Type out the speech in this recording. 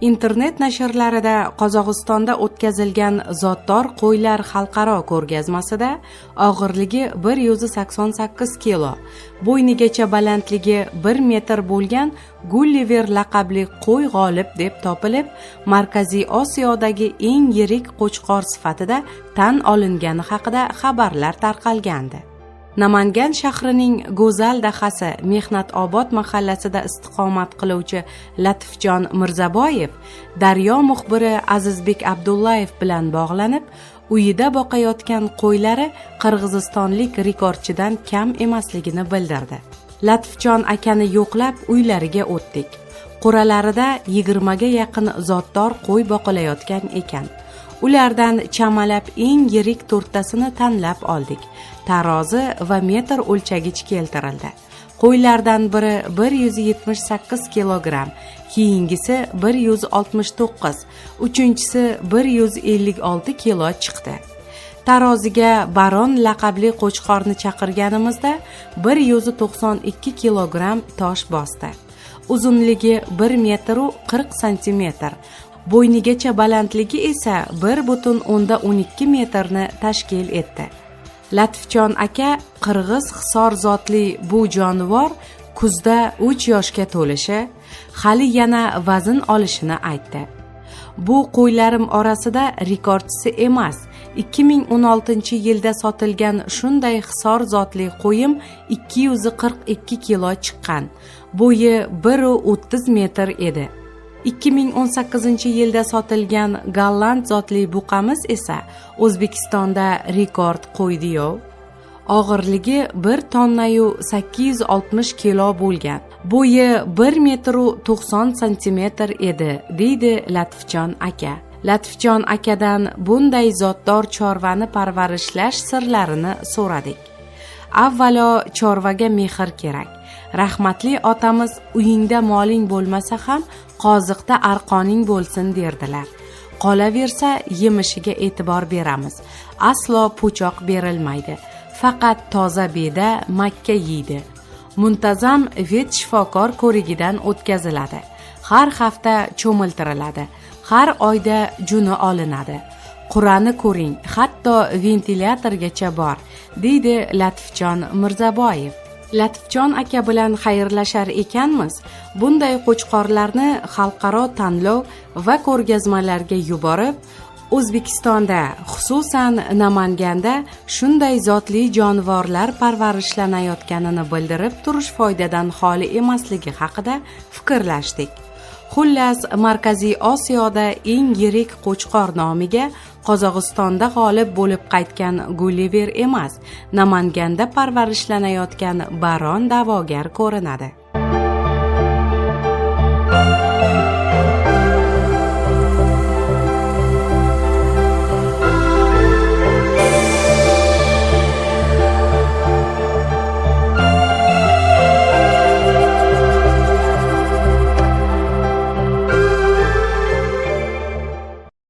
Internet nashrlarida Qozog'istonda o'tkazilgan zotdor qo'ylar xalqaro ko'rgazmasida og'irligi 188 kilo, bo'ynigacha balandligi 1 metr bo'lgan Gulliver laqabli qo'y g'olib deb topilib, Markaziy Osiyodagi eng yirik qo'chqor sifatida tan olingani haqida xabarlar tarqalgandi. Namangan shahrining go'zal dahasi Mehnatobod mahallasida istiqomat qiluvchi Latifjon Mirzaboyev Daryo muxbiri Azizbek Abdullayev bilan bog'lanib, uyida boqayotgan qo'ylari qirg'izistonlik rekordchidan kam emasligini bildirdi. Latifjon akani yo'qlab uylariga o'tdik. Qo'ralarida 20 ga yaqin zotdor qo'y boqilayotgan ekan. Ulardan chamalab eng yirik 4 tasini tanlab oldik. Tarozi va metr o'lchagich keltirildi. Qo'ylardan biri 178 kilogramm, keyingisi 169, uchinchisi 156 kilo chiqdi. Taroziga Baron laqabli qo'chqorni chaqirganimizda 192 kilogramm tosh bosdi. Uzunligi 1 metr 40 santimetr. Bo'ynigacha balandligi esa 1,12 metrni tashkil etdi. Latifjon aka qirg'iz hisor zotli bu jonivor kuzda 3 yoshga to'lishi, hali yana vazn olishini aytdi. Bu qo'ylarim orasida rekordchisi emas. 2016-yilda sotilgan shunday hisor zotli qo'yim 242 kilo chiqqan. Bo'yi 1,30 metr edi. 2018-yilda sotilgan golland zotli buqamiz esa O'zbekistonda rekord qo'ydi-yu. Og'irligi 1 tonnayu 860 kilo bo'lgan. Bo'yi 1 metr 90 santimetr edi, deydi Latifjon aka. Latifjon akadan bunday zotdor chorvani parvarishlash sirlarini so'radik. Avvalo chorvaga mehr kerak. Rahmatli otamiz uyingda moling bo'lmasa ham qoziqda arqoning bo'lsin derdilar. Qolaversa yemishiga e'tibor beramiz. Aslo po'choq berilmaydi. Faqat toza beda makka yeydi. Muntazam vet shifokor ko'rigidan o'tkaziladi. Har hafta cho'miltiriladi. Har oyda juni olinadi. Qur'ani ko'ring, hatto ventilyatorgacha bor, deydi Latifjon Mirzaboyev. Latifjon aka bilan xayrlashar ekanmiz, bunday qo'chqorlarni xalqaro tanlov va ko'rgazmalarga yuborib, O'zbekistonda, xususan Namanganda shunday zotli jonivorlar parvarishlanayotganini bildirib turish foydadan xoli emasligi haqida fikrlashdik. Xullas, Markaziy Osiyoda eng yirik qo'chqor nomiga Qozog'istonda g'olib bo'lib qaytgan Gulliver emas, Namanganda parvarishlanayotgan Baron da'vogar ko'rinadi.